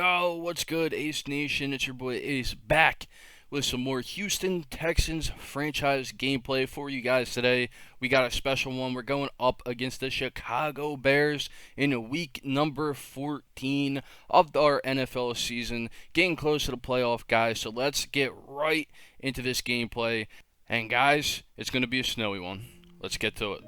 Yo, what's good, Ace Nation? It's your boy Ace back with some more Houston Texans franchise gameplay for you guys today. We got a special one. We're going up against the Chicago Bears in week number 14 of our NFL season. Getting close to the playoff, guys, so let's get right into this gameplay. And guys, it's going to be a snowy one. Let's get to it.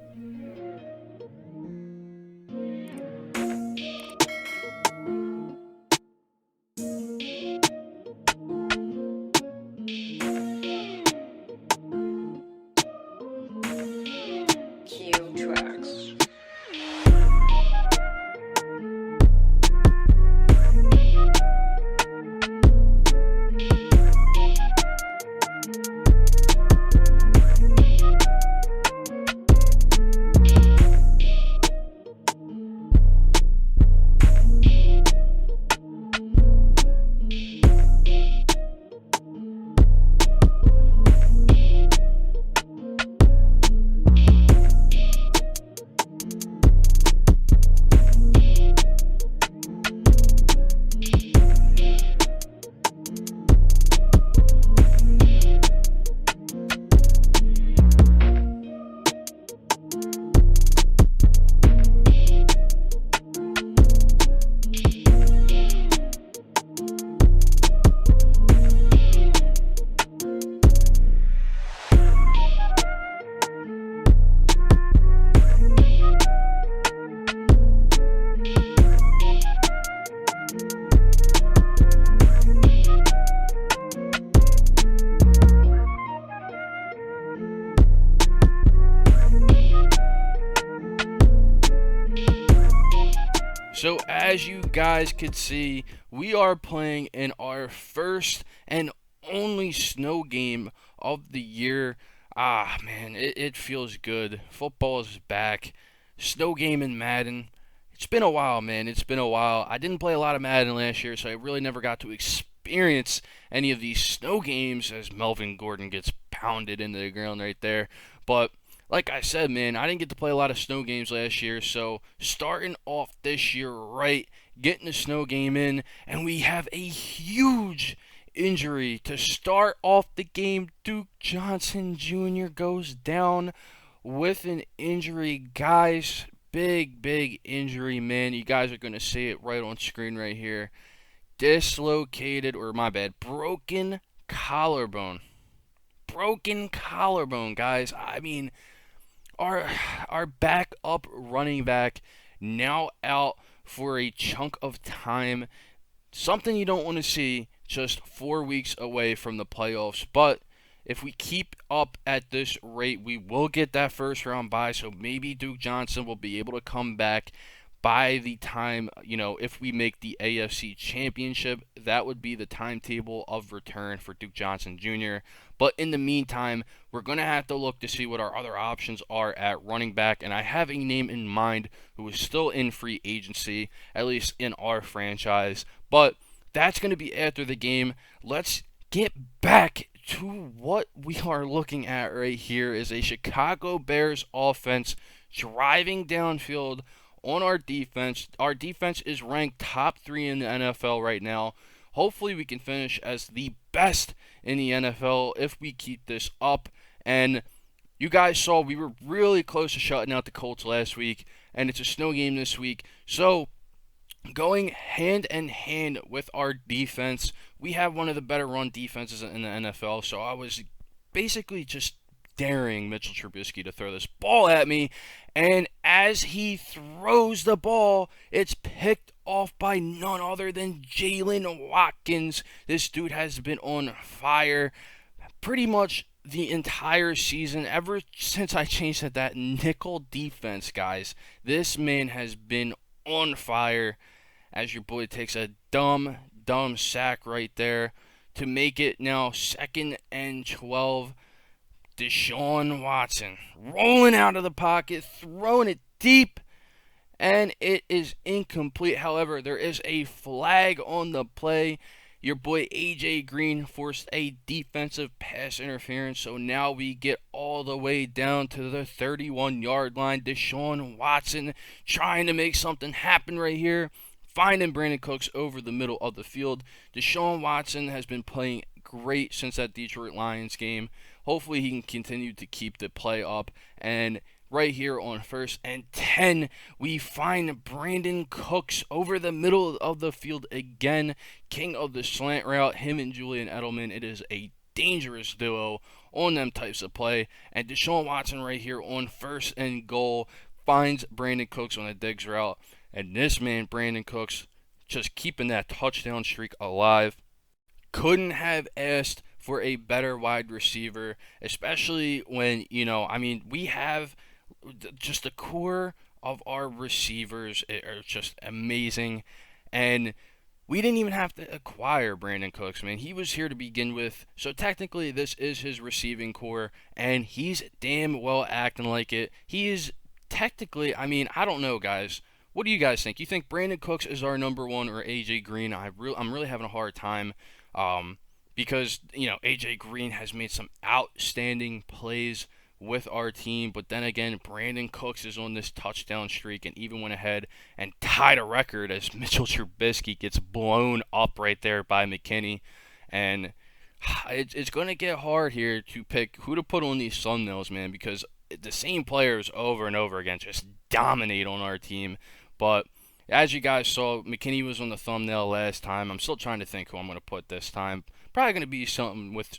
Cue tracks. So as you guys could see, we are playing in our first and only snow game of the year. Ah, man, it feels good. Football is back. Snow game in Madden. It's been a while, man. It's been a while. I didn't play a lot of Madden last year, so I really never got to experience any of these snow games as Melvin Gordon gets pounded into the ground right there. But like I said, man, I didn't get to play a lot of snow games last year, so starting off this year right, getting the snow game in, and we have a huge injury to start off the game. Duke Johnson Jr. goes down with an injury, guys. Big injury, man. You guys are going to see it right on screen right here. Dislocated, or my bad, broken collarbone. Broken collarbone, guys. I mean, our backup running back now out for a chunk of time. Something you don't want to see just 4 weeks away from the playoffs. But if we keep up at this rate, we will get that first round bye. So maybe Duke Johnson will be able to come back by the time, if we make the AFC Championship. That would be the timetable of return for Duke Johnson Jr. But in the meantime, we're going to have to look to see what our other options are at running back. And I have a name in mind who is still in free agency, at least in our franchise. But that's going to be after the game. Let's get back to what we are looking at right here is a Chicago Bears offense driving downfield on our defense. Our defense is ranked top 3 in the NFL right now. Hopefully we can finish as the best in the NFL if we keep this up. And you guys saw we were really close to shutting out the Colts last week, and it's a snow game this week. So going hand in hand with our defense, we have one of the better run defenses in the NFL. So I was basically just daring Mitchell Trubisky to throw this ball at me, and as he throws the ball, it's picked off by none other than Jalen Watkins. This dude has been on fire pretty much the entire season, ever since I changed to that nickel defense, guys. This man has been on fire as your boy takes a dumb sack right there to make it now 2nd and 12. Deshaun Watson rolling out of the pocket, throwing it deep, and it is incomplete. However, there is a flag on the play. Your boy A.J. Green forced a defensive pass interference, so now we get all the way down to the 31-yard line. Deshaun Watson trying to make something happen right here. finding Brandon Cooks over the middle of the field. Deshaun Watson has been playing great since that Detroit Lions game. Hopefully he can continue to keep the play up. And right here on 1st and 10, we find Brandon Cooks over the middle of the field again. King of the slant route, him and Julian Edelman. It is a dangerous duo on them types of play. And Deshaun Watson right here on 1st and goal finds Brandon Cooks on a digs route. And this man, Brandon Cooks, just keeping that touchdown streak alive. Couldn't have asked for a better wide receiver, especially when, we have just the core of our receivers are just amazing. And we didn't even have to acquire Brandon Cooks, man. He was here to begin with. So technically, this is his receiving core, and he's damn well acting like it. He is technically, I don't know, guys. What do you guys think? You think Brandon Cooks is our number one or AJ Green? I'm really having a hard time because, AJ Green has made some outstanding plays with our team, but then again, Brandon Cooks is on this touchdown streak and even went ahead and tied a record as Mitchell Trubisky gets blown up right there by McKinney. And it's going to get hard here to pick who to put on these thumbnails, man, because the same players over and over again just dominate on our team. But as you guys saw, McKinney was on the thumbnail last time. I'm still trying to think who I'm going to put this time. Probably going to be something with,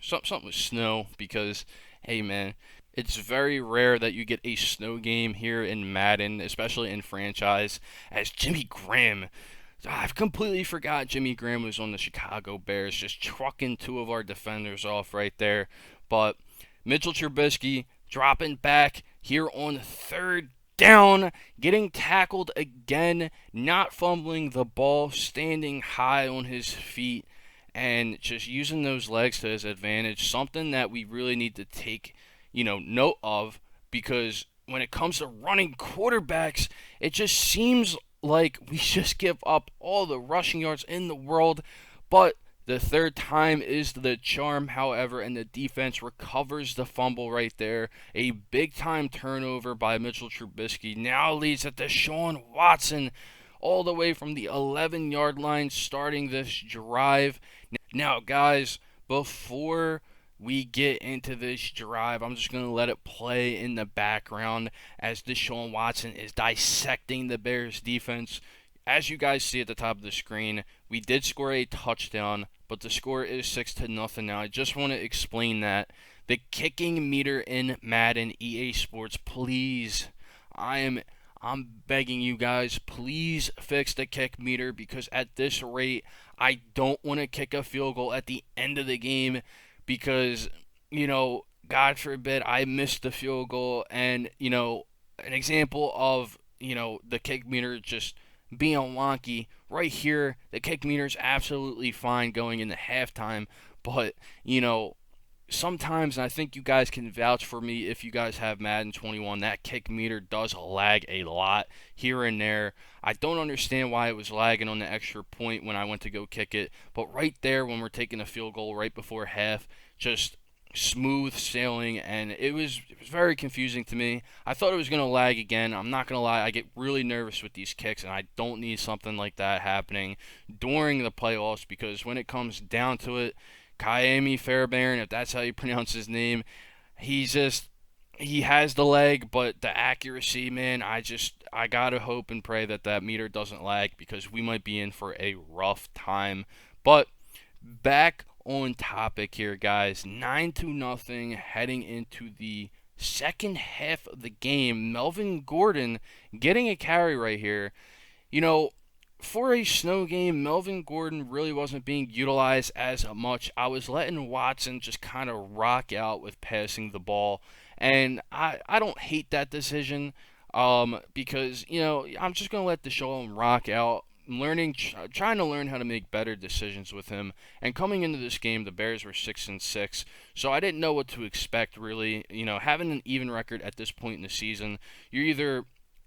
something with snow because, hey, man, it's very rare that you get a snow game here in Madden, especially in franchise, as Jimmy Graham. I've completely forgot Jimmy Graham was on the Chicago Bears, just trucking two of our defenders off right there. But Mitchell Trubisky dropping back here on 3rd down, getting tackled again, not fumbling the ball, standing high on his feet, and just using those legs to his advantage. Something that we really need to take, note of, because when it comes to running quarterbacks, it just seems like we just give up all the rushing yards in the world. But the 3rd time is the charm, however, and the defense recovers the fumble right there. A big-time turnover by Mitchell Trubisky now leads to Deshaun Watson all the way from the 11-yard line starting this drive. Now, guys, before we get into this drive, I'm just going to let it play in the background as Deshaun Watson is dissecting the Bears defense. As you guys see at the top of the screen, we did score a touchdown, but the score is 6-0. Now, I just want to explain that. The kicking meter in Madden, EA Sports, please, I'm begging you guys, please fix the kick meter, because at this rate, I don't want to kick a field goal at the end of the game because, God forbid I missed the field goal and, an example of, the kick meter just being wonky. Right here, the kick meter is absolutely fine going into halftime, but, sometimes, and I think you guys can vouch for me if you guys have Madden 21, that kick meter does lag a lot here and there. I don't understand why it was lagging on the extra point when I went to go kick it, but right there when we're taking a field goal right before half, just smooth sailing, and it was very confusing to me. I thought it was going to lag again. I'm not going to lie, I get really nervous with these kicks, and I don't need something like that happening during the playoffs, because when it comes down to it, Kaimi Fairbairn, if that's how you pronounce his name, he has the leg, but the accuracy, man, I gotta hope and pray that meter doesn't lag, because we might be in for a rough time. But back on topic here, guys. 9-0 heading into the second half of the game. Melvin Gordon getting a carry right here. For a snow game, Melvin Gordon really wasn't being utilized as much. I was letting Watson just kind of rock out with passing the ball, and I don't hate that decision because, I'm just going to let Deshaun rock out. Trying to learn how to make better decisions with him. And coming into this game, the Bears were 6-6, so I didn't know what to expect really. Having an even record at this point in the season, you're either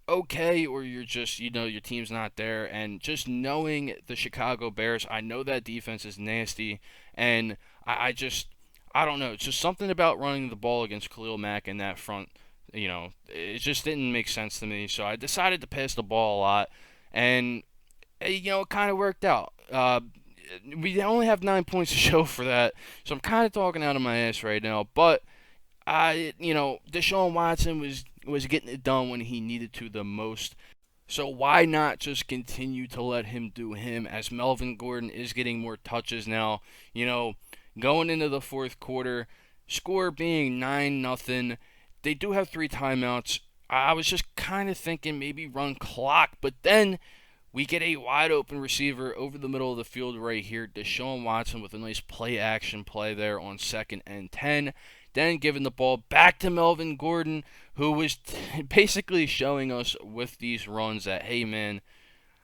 okay or you're just, your team's not there. And just knowing the Chicago Bears, I know that defense is nasty, and I don't know. It's just something about running the ball against Khalil Mack in that front. It just didn't make sense to me. So I decided to pass the ball a lot, and it kind of worked out. We only have 9 points to show for that, so I'm kind of talking out of my ass right now. But Deshaun Watson was getting it done when he needed to the most. So why not just continue to let him do him as Melvin Gordon is getting more touches now? Going into the fourth quarter, score being 9-0. They do have 3 timeouts. I was just kind of thinking maybe run clock, but then we get a wide open receiver over the middle of the field right here. Deshaun Watson with a nice play action play there on 2nd and 10. Then giving the ball back to Melvin Gordon, who was basically showing us with these runs that, hey man,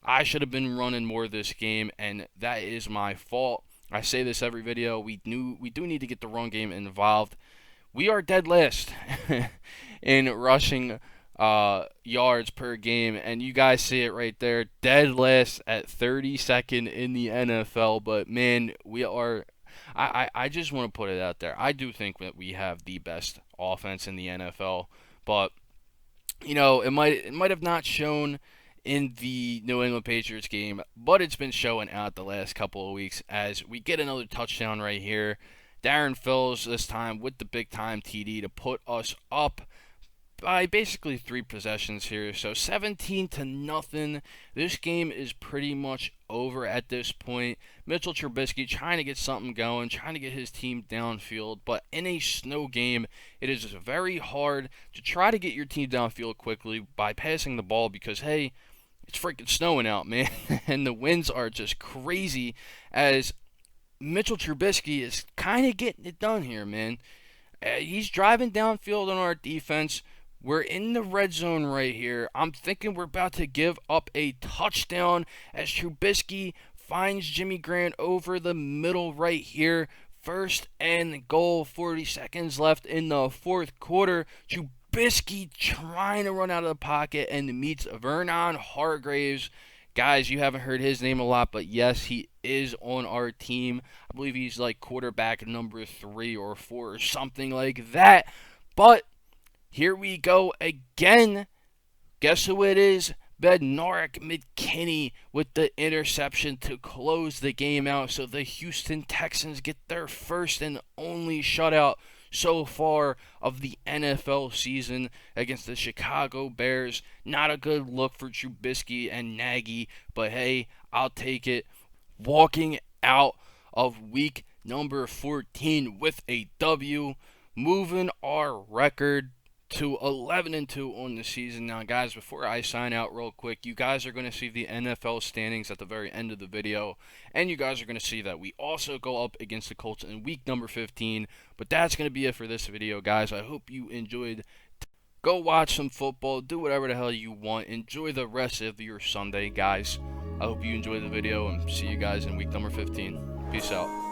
I should have been running more this game, and that is my fault. I say this every video. We do need to get the run game involved. We are dead last in rushing yards per game, and you guys see it right there, dead last at 32nd in the NFL. But man, we are. I just want to put it out there. I do think that we have the best offense in the NFL, but it might have not shown in the New England Patriots game, but it's been showing out the last couple of weeks as we get another touchdown right here. Darren Phillips this time with the big time TD to put us up by basically 3 possessions here. So 17-0. This game is pretty much over at this point. Mitchell Trubisky trying to get something going, trying to get his team downfield. But in a snow game, it is very hard to try to get your team downfield quickly by passing the ball because, hey, it's freaking snowing out, man. And the winds are just crazy as Mitchell Trubisky is kind of getting it done here, man. He's driving downfield on our defense. We're in the red zone right here. I'm thinking we're about to give up a touchdown as Trubisky finds Jimmy Grant over the middle right here. 1st and goal, 40 seconds left in the fourth quarter. Trubisky trying to run out of the pocket and meets Vernon Hargreaves. Guys, you haven't heard his name a lot, but yes, he is on our team. I believe he's like quarterback number 3 or 4 or something like that. But here we go again. Guess who it is? Bednarik McKinney with the interception to close the game out. So the Houston Texans get their first and only shutout so far of the NFL season against the Chicago Bears. Not a good look for Trubisky and Nagy, but hey, I'll take it. Walking out of week number 14 with a W, moving our record to 11-2 on the season. Now, guys, before I sign out real quick, you guys are going to see the NFL standings at the very end of the video, and you guys are going to see that we also go up against the Colts in week number 15. But that's going to be it for this video, guys. I hope you enjoyed. Go watch some football. Do whatever the hell you want. Enjoy the rest of your Sunday, guys. I hope you enjoyed the video, and see you guys in week number 15. Peace out.